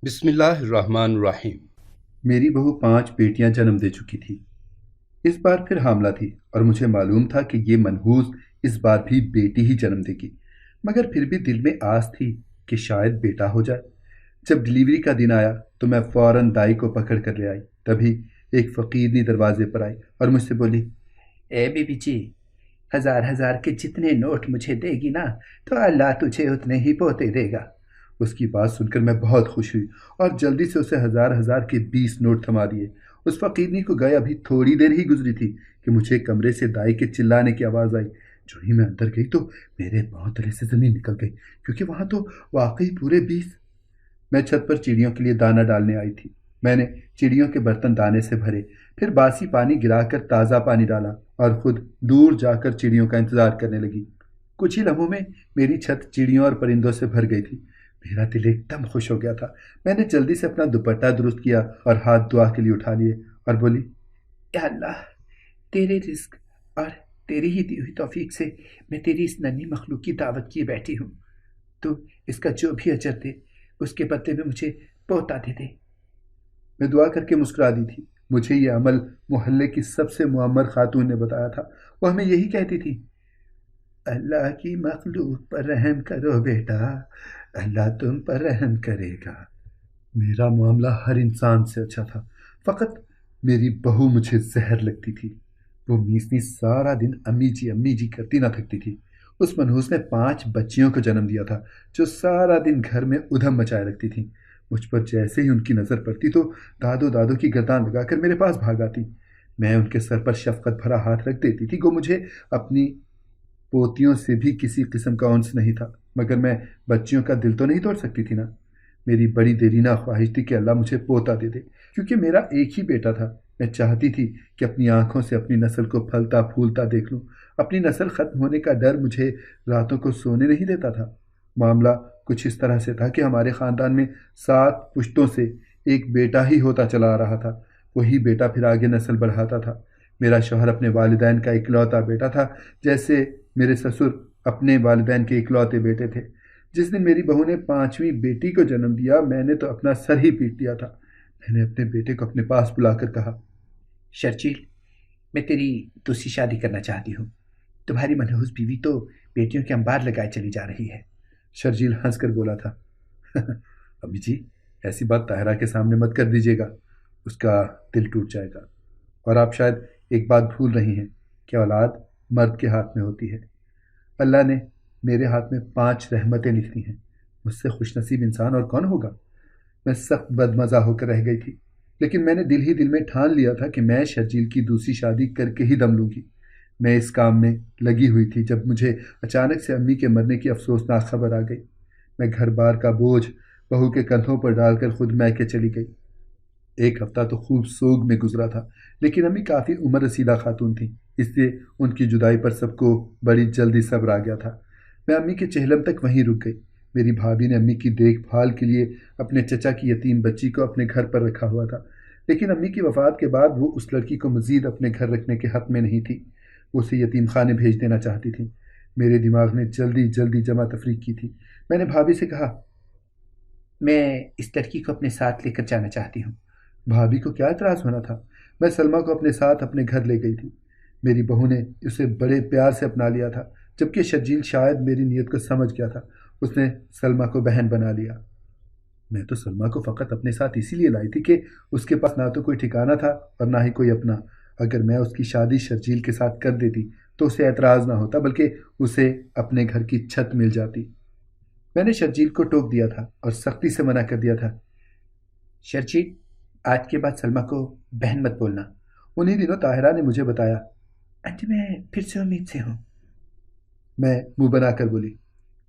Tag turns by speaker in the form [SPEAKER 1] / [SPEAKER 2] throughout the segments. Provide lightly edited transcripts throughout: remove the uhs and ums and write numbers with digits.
[SPEAKER 1] بسم اللہ الرحمن الرحیم۔
[SPEAKER 2] میری بہو 5 بیٹیاں جنم دے چکی تھی۔ اس بار پھر حاملہ تھی اور مجھے معلوم تھا کہ یہ منحوس اس بار بھی بیٹی ہی جنم دے گی، مگر پھر بھی دل میں آس تھی کہ شاید بیٹا ہو جائے۔ جب ڈلیوری کا دن آیا تو میں فوراً دائی کو پکڑ کر لے آئی۔ تبھی ایک فقیرنی دروازے پر آئی اور مجھ سے بولی، اے بی بی جی، ہزار ہزار کے جتنے نوٹ مجھے دے گی نا تو اللہ تجھے اتنے ہی پوتے دے گا۔ اس کی بات سن کر میں بہت خوش ہوئی اور جلدی سے اسے ہزار ہزار کے 20 نوٹ تھما دیے۔ اس فقیرنی کو گئے ابھی تھوڑی دیر ہی گزری تھی کہ مجھے کمرے سے دائی کے چلانے کی آواز آئی۔ جو ہی میں اندر گئی تو میرے پاؤں تلے سے زمین نکل گئی، کیونکہ وہاں تو واقعی پورے 20۔ میں چھت پر چڑیوں کے لیے دانہ ڈالنے آئی تھی۔ میں نے چڑیوں کے برتن دانے سے بھرے، پھر باسی پانی گرا کر تازہ پانی ڈالا اور خود دور جا کر چڑیوں کا انتظار کرنے لگی۔ کچھ ہی لمحوں میں میری چھت چڑیوں اور پرندوں سے بھر گئی تھی۔ میرا دل ایک دم خوش ہو گیا تھا۔ میں نے جلدی سے اپنا دوپٹہ درست کیا اور ہاتھ دعا کے لیے اٹھا لیے اور بولی، یا اللہ، تیرے رزق اور تیری ہی دی ہوئی توفیق سے میں تیری اس ننھی مخلوق کی دعوت کیے بیٹھی ہوں۔ تو اس کا جو بھی اجر دے اس کے بدلے میں مجھے پوتا دے دے۔ میں دعا کر کے مسکرا دی تھی۔ مجھے یہ عمل محلے کی سب سے معمر خاتون نے بتایا تھا۔ وہ ہمیں یہی کہتی تھی، اللہ کی مخلوق پر رحم کرو بیٹا، اللہ تم پر رحم کرے گا۔ میرا معاملہ ہر انسان سے اچھا تھا، فقط میری بہو مجھے زہر لگتی تھی۔ وہ میسنی سارا دن امی جی کرتی نہ تھکتی تھی۔ اس منحوس نے 5 بچیوں کو جنم دیا تھا جو سارا دن گھر میں ادھم مچائے رکھتی تھیں۔ مجھ پر جیسے ہی ان کی نظر پڑتی تو دادو کی گردان لگا کر میرے پاس بھاگ آتی۔ میں ان کے سر پر شفقت بھرا ہاتھ رکھ دیتی تھی۔ گو مجھے اپنی پوتیوں سے بھی کسی قسم کا انس نہیں تھا، مگر میں بچیوں کا دل تو نہیں توڑ سکتی تھی نا۔ میری بڑی دیرینہ خواہش تھی کہ اللہ مجھے پوتا دے دے، کیونکہ میرا ایک ہی بیٹا تھا۔ میں چاہتی تھی کہ اپنی آنکھوں سے اپنی نسل کو پھلتا پھولتا دیکھ لوں۔ اپنی نسل ختم ہونے کا ڈر مجھے راتوں کو سونے نہیں دیتا تھا۔ معاملہ کچھ اس طرح سے تھا کہ ہمارے خاندان میں 7 پشتوں سے ایک بیٹا ہی ہوتا چلا آ رہا تھا۔ وہی بیٹا پھر آگے نسل بڑھاتا تھا۔ میرا شوہر اپنے والدین کا اکلوتا بیٹا تھا، جیسے میرے سسر اپنے والدین کے اکلوتے بیٹے تھے۔ جس دن میری بہو نے 5ویں بیٹی کو جنم دیا، میں نے تو اپنا سر ہی پیٹ لیا تھا۔ میں نے اپنے بیٹے کو اپنے پاس بلا کر کہا، شرجیل، میں تیری دوسری شادی کرنا چاہتی ہوں۔ تمہاری منحوس بیوی تو بیٹیوں کے انبار لگائے چلی جا رہی ہے۔ شرجیل ہنس کر بولا تھا، امی جی، ایسی بات طاہرہ کے سامنے مت کر دیجیے گا، اس کا دل ٹوٹ جائے گا۔ اور آپ شاید ایک بات بھول رہی ہیں کہ اولاد مرد کے ہاتھ میں ہوتی ہے۔ اللہ نے میرے ہاتھ میں 5 رحمتیں لکھ دی ہیں، مجھ سے خوش نصیب انسان اور کون ہوگا؟ میں سخت بدمزہ ہو کر رہ گئی تھی، لیکن میں نے دل ہی دل میں ٹھان لیا تھا کہ میں شرجیل کی دوسری شادی کر کے ہی دم لوں گی۔ میں اس کام میں لگی ہوئی تھی جب مجھے اچانک سے امی کے مرنے کی افسوسناک خبر آ گئی۔ میں گھر بار کا بوجھ بہو کے کندھوں پر ڈال کر خود میکے چلی گئی۔ ایک ہفتہ تو خوب سوگ میں گزرا تھا، لیکن امی کافی عمر رسیدہ خاتون تھیں، اس لیے ان کی جدائی پر سب کو بڑی جلدی صبر آ گیا تھا۔ میں امی کے چہلم تک وہیں رک گئی۔ میری بھابھی نے امی کی دیکھ بھال کے لیے اپنے چچا کی یتیم بچی کو اپنے گھر پر رکھا ہوا تھا، لیکن امی کی وفات کے بعد وہ اس لڑکی کو مزید اپنے گھر رکھنے کے حق میں نہیں تھی۔ وہ اسے یتیم خانے بھیج دینا چاہتی تھیں۔ میرے دماغ نے جلدی جلدی جمع تفریق کی تھی۔ میں نے بھابھی سے کہا، میں اس لڑکی کو اپنے ساتھ لے کر جانا چاہتی ہوں۔ بھابھی کو کیا اعتراض ہونا تھا؟ میں سلمیٰ کو اپنے ساتھ اپنے گھر لے گئی تھی۔ میری بہو نے اسے بڑے پیار سے اپنا لیا تھا، جبکہ شرجیل شاید میری نیت کو سمجھ گیا تھا۔ اس نے سلمیٰ کو بہن بنا لیا۔ میں تو سلمیٰ کو فقط اپنے ساتھ اسی لیے لائی تھی کہ اس کے پاس نہ تو کوئی ٹھکانہ تھا اور نہ ہی کوئی اپنا۔ اگر میں اس کی شادی شرجیل کے ساتھ کر دیتی تو اسے اعتراض نہ ہوتا، بلکہ اسے اپنے گھر کی چھت مل جاتی۔ میں نے شرجیل کو ٹوک دیا تھا اور سختی سے منع کر دیا تھا، شرجیل، آج کے بعد سلمیٰ کو بہن مت بولنا۔ انہی دنوں طاہرہ نے مجھے بتایا، آنٹی میں پھر سے امید سے ہوں۔ میں منہ بنا کر بولی،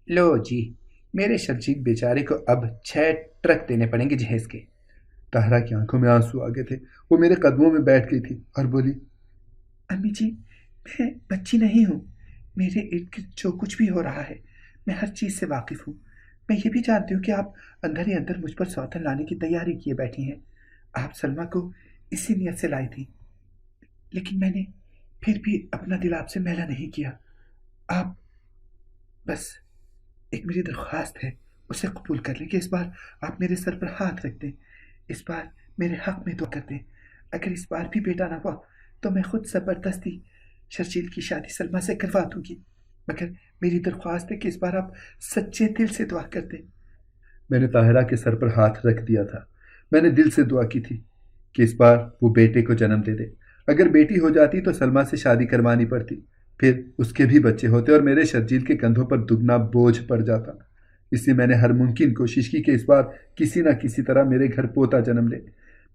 [SPEAKER 2] لو جی، میرے شرجیل بیچارے کو اب 6 ٹرک دینے پڑیں گے جہیز کے۔ طاہرہ کی آنکھوں میں آنسو آ گئے تھے۔ وہ میرے قدموں میں بیٹھ گئی تھی اور بولی، امی جی، میں بچی نہیں ہوں۔ میرے ارد گرد جو کچھ بھی ہو رہا ہے میں ہر چیز سے واقف ہوں۔ میں یہ بھی جانتی ہوں کہ آپ اندر ہی اندر مجھ پر سوتن لانے کی تیاری کیے بیٹھی ہیں۔ آپ سلمیٰ کو اسی نیت سے لائی تھی، لیکن میں نے پھر بھی اپنا دل آپ سے میلا نہیں کیا۔ آپ بس ایک میری درخواست ہے، اسے قبول کر لیں کہ اس بار آپ میرے سر پر ہاتھ رکھ دیں، اس بار میرے حق میں دعا کر دیں۔ اگر اس بار بھی بیٹا نہ ہوا تو میں خود زبردستی شرجیل کی شادی سلمہ سے کروا دوں گی، مگر میری درخواست ہے کہ اس بار آپ سچے دل سے دعا کر دیں۔ میں نے طاہرہ کے سر پر ہاتھ رکھ دیا تھا۔ میں نے دل سے دعا کی تھی کہ اس بار وہ بیٹے کو جنم دے دے۔ اگر بیٹی ہو جاتی تو سلمہ سے شادی کروانی پڑتی، پھر اس کے بھی بچے ہوتے اور میرے شرجیل کے کندھوں پر دگنا بوجھ پڑ جاتا۔ اس لیے میں نے ہر ممکن کوشش کی کہ اس بار کسی نہ کسی طرح میرے گھر پوتا جنم لے۔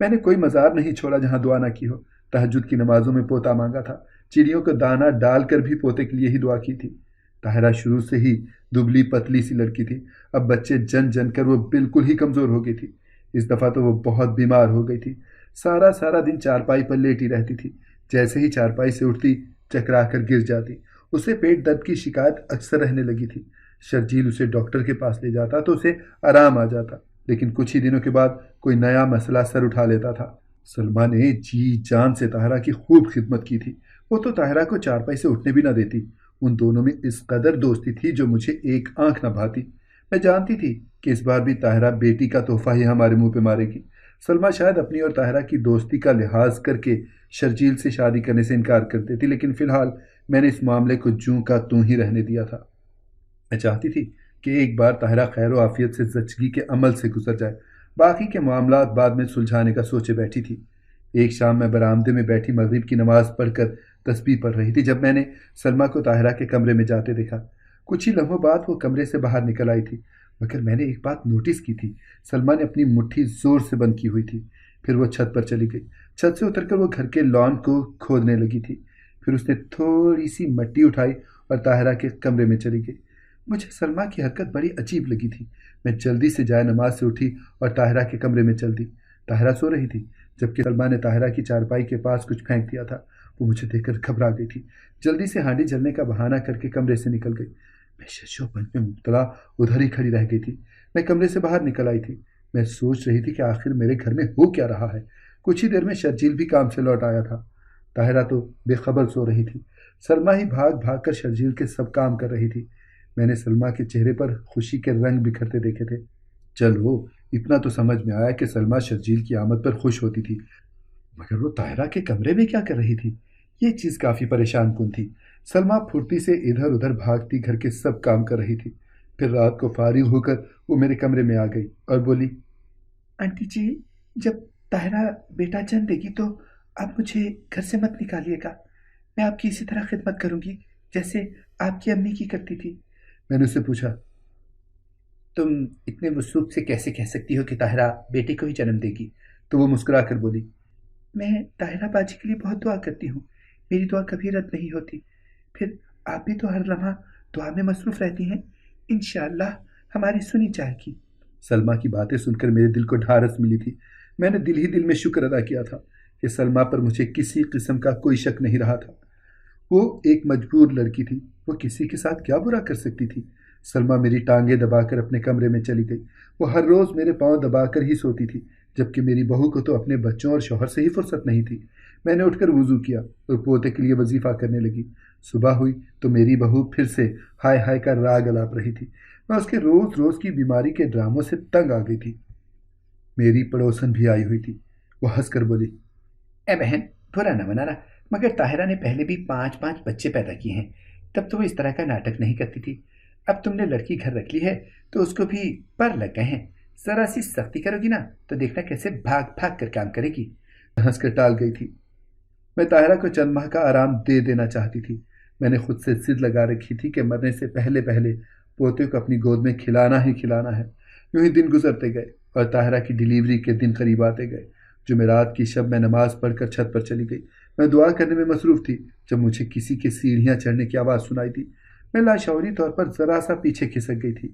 [SPEAKER 2] میں نے کوئی مزار نہیں چھوڑا جہاں دعا نہ کی ہو۔ تہجد کی نمازوں میں پوتا مانگا تھا، چڑیوں کو دانہ ڈال کر بھی پوتے کے لیے ہی دعا کی تھی۔ طاہرہ شروع سے ہی دبلی پتلی سی لڑکی تھی، اب بچے جن جن کر وہ بالکل ہی کمزور ہو گئی تھی۔ اس دفعہ تو وہ بہت بیمار ہو گئی تھی، سارا دن چارپائی پر لیٹی رہتی تھی۔ جیسے ہی چارپائی سے اٹھتی چکرا کر گر جاتی۔ اسے پیٹ درد کی شکایت اکثر رہنے لگی تھی۔ شرجیل اسے ڈاکٹر کے پاس لے جاتا تو اسے آرام آ جاتا، لیکن کچھ ہی دنوں کے بعد کوئی نیا مسئلہ سر اٹھا لیتا تھا۔ سلمہ نے جی جان سے طاہرہ کی خوب خدمت کی تھی۔ وہ تو طاہرہ کو چارپائی سے اٹھنے بھی نہ دیتی۔ ان دونوں میں اس قدر دوستی تھی جو مجھے ایک آنکھ نہ بھاتی۔ میں جانتی تھی کہ اس بار بھی طاہرہ بیٹی کا تحفہ ہی ہمارے منہ پہ مارے گی۔ سلمہ شاید اپنی اور طاہرہ کی دوستی کا لحاظ کر کے شرجیل سے شادی کرنے سے انکار کر دیتی، لیکن فی الحال میں نے اس معاملے کو جوں کا توں ہی رہنے دیا تھا۔ میں چاہتی تھی کہ ایک بار طاہرہ خیر و عافیت سے زچگی کے عمل سے گزر جائے، باقی کے معاملات بعد میں سلجھانے کا سوچے بیٹھی تھی۔ ایک شام میں برآمدے میں بیٹھی مغرب کی نماز پڑھ کر تسبیح پڑھ رہی تھی جب میں نے سلمہ کو طاہرہ کے کمرے میں جاتے دیکھا۔ کچھ ہی لمحوں بعد وہ کمرے سے باہر نکل آئی تھی، مگر میں نے ایک بات نوٹس کی تھی، سلمہ نے اپنی مٹھی زور سے بند کی ہوئی تھی۔ پھر وہ چھت پر چلی گئی، چھت سے اتر کر وہ گھر کے لان کو کھودنے لگی تھی۔ پھر اس نے تھوڑی سی مٹی اٹھائی اور طاہرہ کے کمرے میں چلی گئی۔ مجھے سلمہ کی حرکت بڑی عجیب لگی تھی۔ میں جلدی سے جائے نماز سے اٹھی اور طاہرہ کے کمرے میں چل دی۔ طاہرہ سو رہی تھی، جبکہ سلمہ نے طاہرہ کی چارپائی کے پاس کچھ پھینک دیا تھا۔ وہ مجھے دیکھ کر گھبرا گئی تھی، جلدی سے ہانڈی جلنے کا بہانہ کر کے کمرے سے نکل گئی۔ میں ششوپن میں مبتلا ادھر ہی کھڑی رہ گئی تھی۔ میں کمرے سے باہر نکل آئی تھی۔ میں سوچ رہی تھی کہ آخر میرے گھر میں ہو کیا رہا ہے۔ کچھ ہی دیر میں شرجیل بھی کام سے لوٹ آیا تھا۔ طاہرہ تو بے خبر سو رہی تھی، سلمہ ہی بھاگ بھاگ کر شرجیل کے سب کام کر رہی تھی۔ میں نے سلمہ کے چہرے پر خوشی کے رنگ بکھرتے دیکھے تھے۔ چلو اتنا تو سمجھ میں آیا کہ سلمہ شرجیل کی آمد پر خوش ہوتی تھی، مگر وہ طاہرہ کے کمرے میں کیا کر رہی تھی؟ یہ چیز کافی پریشان کن تھی۔ سلمہ پھرتی سے ادھر ادھر بھاگتی گھر کے سب کام کر رہی تھی۔ پھر رات کو فارغ ہو کر وہ میرے کمرے میں آ گئی اور بولی، آنٹی جی جب طاہرہ بیٹا جن دے گی تو آپ مجھے گھر سے مت نکالیے گا، میں آپ کی اسی طرح خدمت کروں گی جیسے آپ کی امی کی کرتی تھی۔ میں نے اس سے پوچھا، تم اتنے وثوق سے کیسے کہہ سکتی ہو کہ طاہرہ بیٹے کو ہی جنم دے گی؟ تو وہ مسکرا کر بولی، میں طاہرہ باجی کے لیے بہت دعا کرتی ہوں، میری دعا کبھی رد نہیں ہوتی، پھر آپ بھی تو ہر لمحہ دعا میں مصروف رہتی ہیں، انشاءاللہ ہماری سنی جائے گی۔ سلمہ کی باتیں سن کر میرے دل کو ڈھارس ملی تھی۔ میں نے دل ہی دل میں شکر ادا کیا تھا کہ سلمہ پر مجھے کسی قسم کا کوئی شک نہیں رہا تھا۔ وہ ایک مجبور لڑکی تھی، وہ کسی کے ساتھ کیا برا کر سکتی تھی؟ سلمہ میری ٹانگیں دبا کر اپنے کمرے میں چلی گئی۔ وہ ہر روز میرے پاؤں دبا کر ہی سوتی تھی، جبکہ میری بہو کو تو اپنے بچوں اور شوہر سے ہی فرصت نہیں تھی۔ میں نے اٹھ کر وضو کیا اور پوتے کے لیے وظیفہ کرنے لگی۔ صبح ہوئی تو میری بہو پھر سے ہائے ہائے کا راگ الاپ رہی تھی۔ میں اس کے روز روز کی بیماری کے ڈراموں سے تنگ آ گئی تھی۔ میری پڑوسن بھی آئی ہوئی تھی۔ وہ ہنس کر بولی، اے بہن برا نہ منانا، مگر طاہرہ نے پہلے بھی 5 بچے پیدا کیے ہیں، تب تو وہ اس طرح کا ناٹک نہیں کرتی تھی۔ اب تم نے لڑکی گھر رکھ لی ہے تو اس کو بھی پر لگ گئے ہیں، ذرا سی سختی کرو گی نا تو دیکھنا کیسے بھاگ بھاگ کر کام کرے گی۔ ہنس کر ٹال گئی تھی۔ میں طاہرہ کو چند ماہ کا آرام دے دینا چاہتی تھی۔ میں نے خود سے ضد لگا رکھی تھی کہ مرنے سے پہلے پوتے کو اپنی گود میں کھلانا ہی کھلانا ہے۔ یوں ہی دن گزرتے گئے اور طاہرہ کی ڈیلیوری کے دن قریب آتے گئے۔ جمعرات کی شب میں نماز پڑھ کر چھت پر چلی گئی۔ میں دعا کرنے میں مصروف تھی جب مجھے کسی کے سیڑھیاں چڑھنے کی آواز سنائی دی۔ میں لاشعوری طور پر ذرا سا پیچھے کھسک گئی تھی۔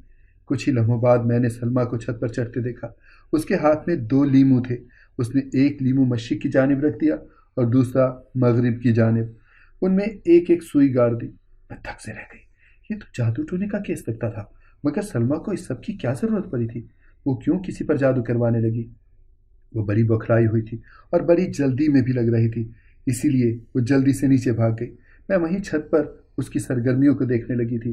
[SPEAKER 2] کچھ ہی لمحوں بعد میں نے سلمہ کو چھت پر چڑھتے دیکھا۔ اس کے ہاتھ میں 2 لیمو تھے۔ اس نے ایک لیمو مشرق کی جانب رکھ دیا اور دوسرا مغرب کی جانب۔ ان میں ایک ایک سوئی گاڑ دی۔ میں تھک سے رہ گئی۔ یہ تو جادو ٹونے کا کیس لگتا تھا، مگر سلمہ کو اس سب کی کیا ضرورت پڑی تھی؟ وہ کیوں کسی پر جادو کروانے لگی؟ وہ بڑی بکھرائی ہوئی تھی اور بڑی جلدی میں بھی لگ رہی تھی، اسی لیے وہ جلدی سے نیچے بھاگ گئی۔ میں وہیں چھت پر اس کی سرگرمیوں کو دیکھنے لگی تھی۔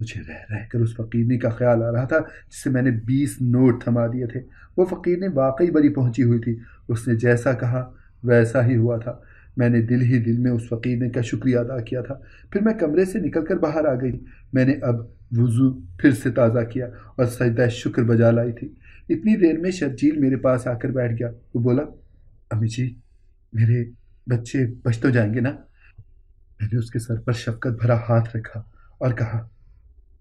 [SPEAKER 2] مجھے رہ رہ کر اس فقیرنی کا خیال آ رہا تھا جسے میں نے 20 نوٹ تھما دیے تھے۔ وہ فقیرنی واقعی بڑی پہنچی ہوئی تھی، اس نے جیسا کہا ویسا ہی ہوا تھا۔ میں نے دل ہی دل میں اس فقیرنی کا شکریہ ادا کیا تھا۔ پھر میں کمرے سے نکل کر باہر آ گئی۔ میں نے اب وضو پھر سے تازہ کیا اور سجدہ شکر بجا لائی تھی۔ اتنی دیر میں شرجیل میرے پاس آ کر بیٹھ گیا۔ وہ بولا، امی جی میرے بچے بچ تو جائیں گے نا؟ میں نے اس کے سر پر شفقت بھرا ہاتھ رکھا اور کہا،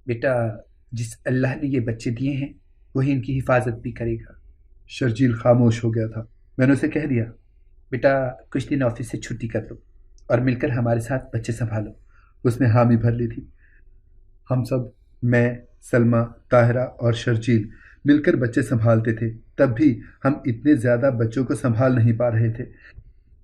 [SPEAKER 2] بیٹا جس اللہ نے یہ بچے دیے ہیں وہی ان کی حفاظت بھی کرے گا۔ شرجیل خاموش ہو گیا تھا۔ میں نے اسے کہہ دیا، بیٹا کچھ دن آفس سے چھٹی کر لو اور مل کر ہمارے ساتھ بچے سنبھالو۔ اس نے حامی بھر لی تھی۔ ہم سب، میں، سلمیٰ، طاہرہ اور شرجیل مل کر بچے سنبھالتے تھے۔ تب بھی ہم اتنے زیادہ بچوں کو سنبھال نہیں پا رہے تھے۔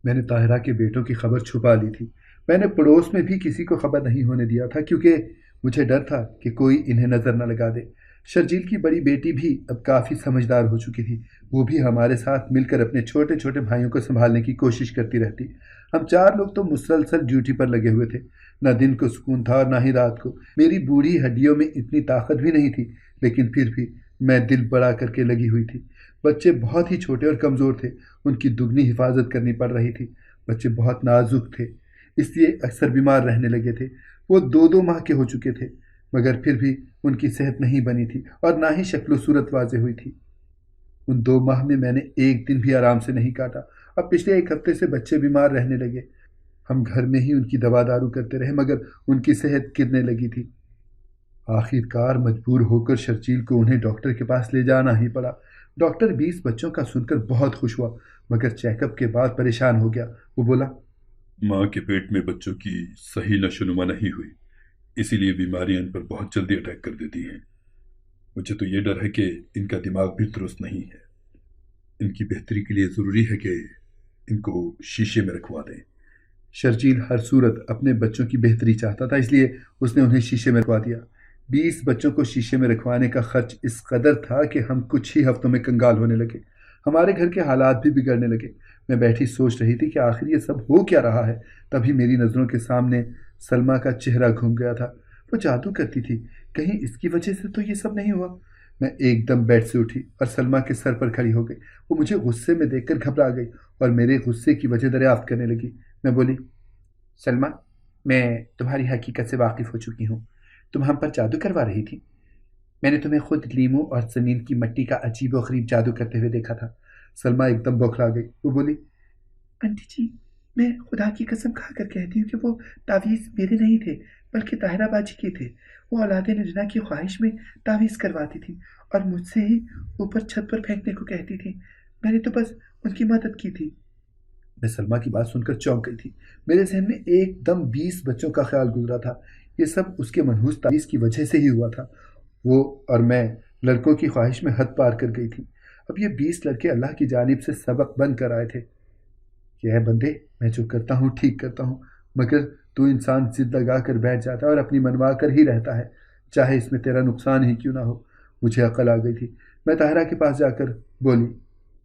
[SPEAKER 2] میں نے طاہرہ کے بیٹوں کی خبر چھپا لی تھی۔ میں نے پڑوس میں بھی کسی کو خبر نہیں ہونے دیا تھا کیونکہ مجھے ڈر تھا کہ کوئی انہیں نظر نہ لگا دے۔ شرجیل کی بڑی بیٹی بھی اب کافی سمجھدار ہو چکی تھی۔ وہ بھی ہمارے ساتھ مل کر اپنے چھوٹے چھوٹے بھائیوں کو سنبھالنے کی کوشش کرتی رہتی۔ ہم 4 لوگ تو مسلسل ڈیوٹی پر لگے ہوئے تھے۔ نہ دن کو سکون تھا اور نہ ہی رات کو۔ میری بوڑھی ہڈیوں میں اتنی طاقت بھی نہیں تھی، لیکن پھر بھی میں دل بڑا کر کے لگی ہوئی تھی۔ بچے بہت ہی چھوٹے اور کمزور تھے، ان کی دگنی حفاظت کرنی پڑ رہی تھی۔ بچے بہت نازک تھے، اس لیے اکثر بیمار رہنے لگے تھے۔ وہ 2 ماہ کے ہو چکے تھے، مگر پھر بھی ان کی صحت نہیں بنی تھی اور نہ ہی شکل و صورت واضح ہوئی تھی۔ ان 2 ماہ میں نے ایک دن بھی آرام سے نہیں کاٹا۔ اب پچھلے 1 ہفتے سے بچے بیمار رہنے لگے۔ ہم گھر میں ہی ان کی دوا دارو کرتے رہے مگر ان کی صحت گرنے لگی تھی۔ آخر کار مجبور ہو کر شرجیل کو انہیں ڈاکٹر کے پاس لے جانا ہی پڑا۔ ڈاکٹر 20 بچوں کا سن کر بہت خوش ہوا مگر چیک اپ کے بعد پریشان ہو گیا۔ وہ بولا،
[SPEAKER 1] ماں کے پیٹ میں بچوں کی صحیح نشو نما نہیں ہوئی، اسی لیے بیماریاں ان پر بہت جلدی اٹیک کر دیتی ہیں۔ مجھے تو یہ ڈر ہے کہ ان کا دماغ بھی درست نہیں ہے۔ ان کی بہتری کے لیے ضروری ہے کہ ان کو شیشے میں رکھوا دیں۔
[SPEAKER 2] شرجیل ہر صورت اپنے بچوں کی بہتری چاہتا تھا، اس لیے اس نے انہیں شیشے میں رکھوا دیا۔ 20 بچوں کو شیشے میں رکھوانے کا خرچ اس قدر تھا کہ ہم کچھ ہی ہفتوں میں کنگال ہونے لگے۔ ہمارے گھر کے حالات بھی بگڑنے لگے۔ میں بیٹھی سوچ رہی تھی کہ آخر یہ سب ہو کیا رہا ہے۔ تبھی میری نظروں کے سامنے سلمیٰ کا چہرہ گھوم گیا تھا۔ وہ جادو کرتی تھی، کہیں اس کی وجہ سے تو یہ سب نہیں ہوا۔ میں ایک دم بیڈ سے اٹھی اور سلمیٰ کے سر پر کھڑی ہو گئی۔ وہ مجھے غصے میں دیکھ کر گھبرا گئی اور میرے غصے کی وجہ دریافت کرنے لگی۔ میں بولی، سلمیٰ میں تمہاری حقیقت سے واقف ہو چکی ہوں۔ تم ہم پر جادو کروا رہی تھی۔ میں نے تمہیں خود لیموں اور زمین کی مٹی کا عجیب و غریب جادو کرتے ہوئے دیکھا تھا۔ سلمیٰ ایک دم بوکھلا گئی۔ وہ بولی، آنٹی جی میں خدا کی قسم کھا کر کہتی ہوں کہ وہ تعویذ میرے نہیں تھے بلکہ طاہرہ باجی کے تھے۔ وہ اولاد نجنا کی خواہش میں تعویذ کرواتی تھی اور مجھ سے ہی اوپر چھت پر پھینکنے کو کہتی تھی۔ میں نے تو بس ان کی مدد کی تھی۔ میں سلمیٰ کی بات سن کر چونک گئی تھی۔ میرے ذہن میں ایک دم 20 بچوں کا خیال گزرا تھا۔ یہ سب اس کے منحوس تعویذ کی وجہ سے ہی ہوا تھا۔ وہ اور میں لڑکوں کی خواہش میں حد پار کر گئی تھی۔ اب یہ 20 لڑکے اللہ کی جانب سے سبق بن کر آئے تھے کہ اے بندے، میں جو کرتا ہوں ٹھیک کرتا ہوں، مگر تو انسان ضد لگا کر بیٹھ جاتا ہے اور اپنی منوا کر ہی رہتا ہے، چاہے اس میں تیرا نقصان ہی کیوں نہ ہو۔ مجھے عقل آ گئی تھی۔ میں طاہرہ کے پاس جا کر بولی،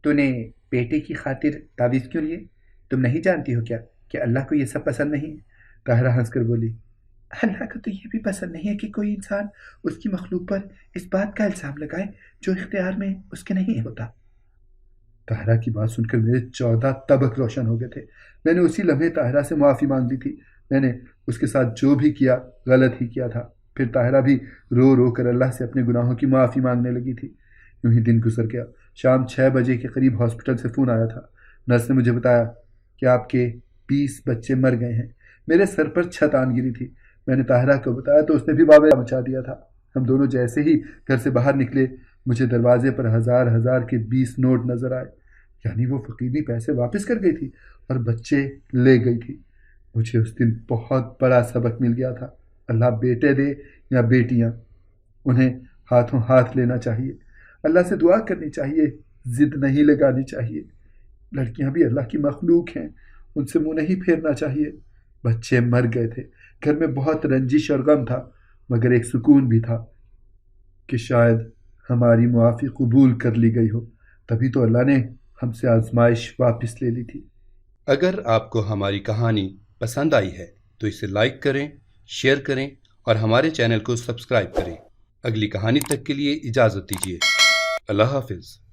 [SPEAKER 2] تو نے بیٹے کی خاطر تعویذ کیوں لیے؟ تم نہیں جانتی ہو کیا کہ اللہ کو یہ سب پسند نہیں ہے؟ طاہرہ ہنس کر بولی، اللہ کو تو یہ بھی پسند نہیں ہے کہ کوئی انسان اس کی مخلوق پر اس بات کا الزام لگائے جو اختیار میں اس کے نہیں ہوتا۔ طاہرہ کی بات سن کر میرے 14 طبق روشن ہو گئے تھے۔ میں نے اسی لمحے طاہرہ سے معافی مانگ لی تھی۔ میں نے اس کے ساتھ جو بھی کیا غلط ہی کیا تھا۔ پھر طاہرہ بھی رو رو کر اللہ سے اپنے گناہوں کی معافی مانگنے لگی تھی۔ یوں ہی دن گزر گیا۔ شام 6 بجے کے قریب ہاسپٹل سے فون آیا تھا۔ نرس نے مجھے بتایا کہ آپ کے 20 بچے مر گئے ہیں۔ میرے سر پر چھت آن گری تھی۔ میں نے طاہرہ کو بتایا تو اس نے بھی واویلا مچا دیا تھا۔ ہم دونوں جیسے ہی گھر سے باہر نکلے، مجھے دروازے پر ہزار ہزار کے 20 نوٹ نظر آئے۔ یعنی وہ فقیرنی پیسے واپس کر گئی تھی اور بچے لے گئی تھی۔ مجھے اس دن بہت بڑا سبق مل گیا تھا۔ اللہ بیٹے دے یا بیٹیاں، انہیں ہاتھوں ہاتھ لینا چاہیے، اللہ سے دعا کرنی چاہیے، ضد نہیں لگانی چاہیے۔ لڑکیاں بھی اللہ کی مخلوق ہیں، ان سے منہ نہیں پھیرنا چاہیے۔ بچے مر گئے تھے۔ گھر میں بہت رنجش اور غم تھا، مگر ایک سکون بھی تھا کہ شاید ہماری معافی قبول کر لی گئی ہو، تبھی تو اللہ نے ہم سے آزمائش واپس لے لی تھی۔
[SPEAKER 1] اگر آپ کو ہماری کہانی پسند آئی ہے تو اسے لائک کریں، شیئر کریں
[SPEAKER 2] اور ہمارے چینل کو سبسکرائب کریں۔ اگلی کہانی تک کے لیے اجازت دیجیے۔ اللہ حافظ۔